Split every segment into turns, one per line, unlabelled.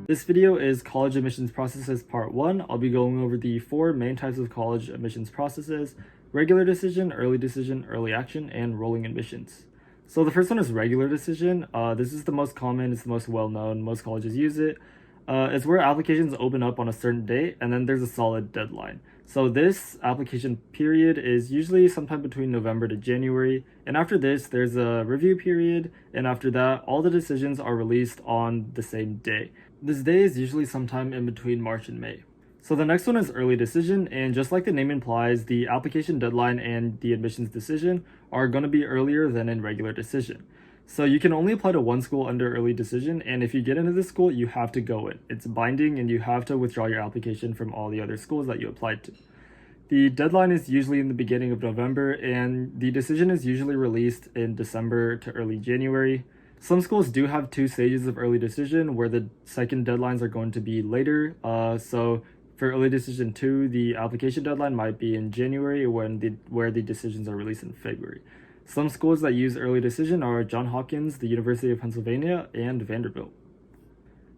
This video is College Admissions Processes Part 1. I'll be going over the 4 main types of college admissions processes: regular decision, early action, and rolling admissions. So the first one is regular decision. This is the most common, it's the most well-known, most colleges use it. It's where applications open up on a certain date and then there's a solid deadline. So this application period is usually sometime between November to January, and after this there's a review period, and after that all the decisions are released on the same day. This day is usually sometime in between March and May. So the next one is early decision, and just like the name implies, the application deadline and the admissions decision are going to be earlier than in regular decision. So you can only apply to one school under early decision, and if you get into this school, you have to go in. It's binding and you have to withdraw your application from all the other schools that you applied to. The deadline is usually in the beginning of November, and the decision is usually released in December to early January. Some schools do have 2 stages of early decision where the second deadlines are going to be later. So for early decision 2, the application deadline might be in January where the decisions are released in February. Some schools that use early decision are Johns Hopkins, the University of Pennsylvania, and Vanderbilt.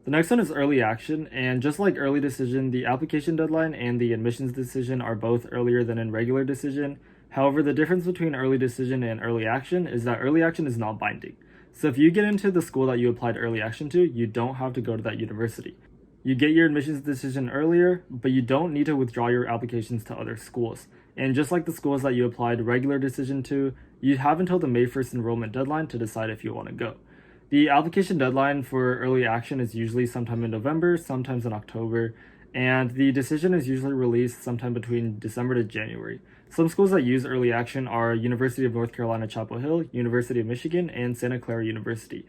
The next one is early action, and just like early decision, the application deadline and the admissions decision are both earlier than in regular decision. However, the difference between early decision and early action is that early action is not binding. So if you get into the school that you applied early action to, you don't have to go to that university. You get your admissions decision earlier, but you don't need to withdraw your applications to other schools. And just like the schools that you applied regular decision to, you have until the May 1st enrollment deadline to decide if you want to go. The application deadline for early action is usually sometime in November, sometimes in October, and the decision is usually released sometime between December to January. Some schools that use early action are University of North Carolina, Chapel Hill, University of Michigan, and Santa Clara University.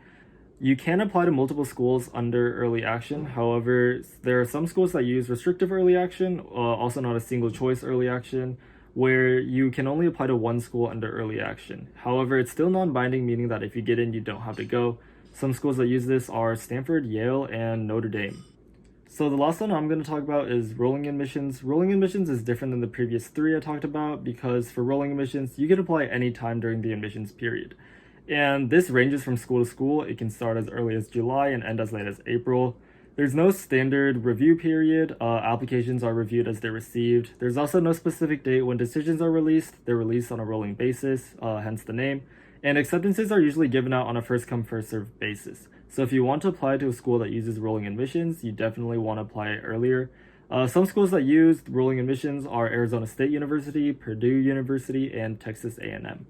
You can apply to multiple schools under early action. However, there are some schools that use restrictive early action, also not a single choice early action, where you can only apply to one school under early action. However, it's still non-binding, meaning that if you get in, you don't have to go. Some schools that use this are Stanford, Yale, and Notre Dame. So the last one I'm going to talk about is rolling admissions. Rolling admissions is different than the previous 3 I talked about because for rolling admissions, you can apply any time during the admissions period. And this ranges from school to school. It can start as early as July and end as late as April. There's no standard review period. Applications are reviewed as they're received. There's also no specific date when decisions are released. They're released on a rolling basis, hence the name. And acceptances are usually given out on a first-come, first-served basis. So if you want to apply to a school that uses rolling admissions, you definitely want to apply it earlier. Some schools that use rolling admissions are Arizona State University, Purdue University, and Texas A&M.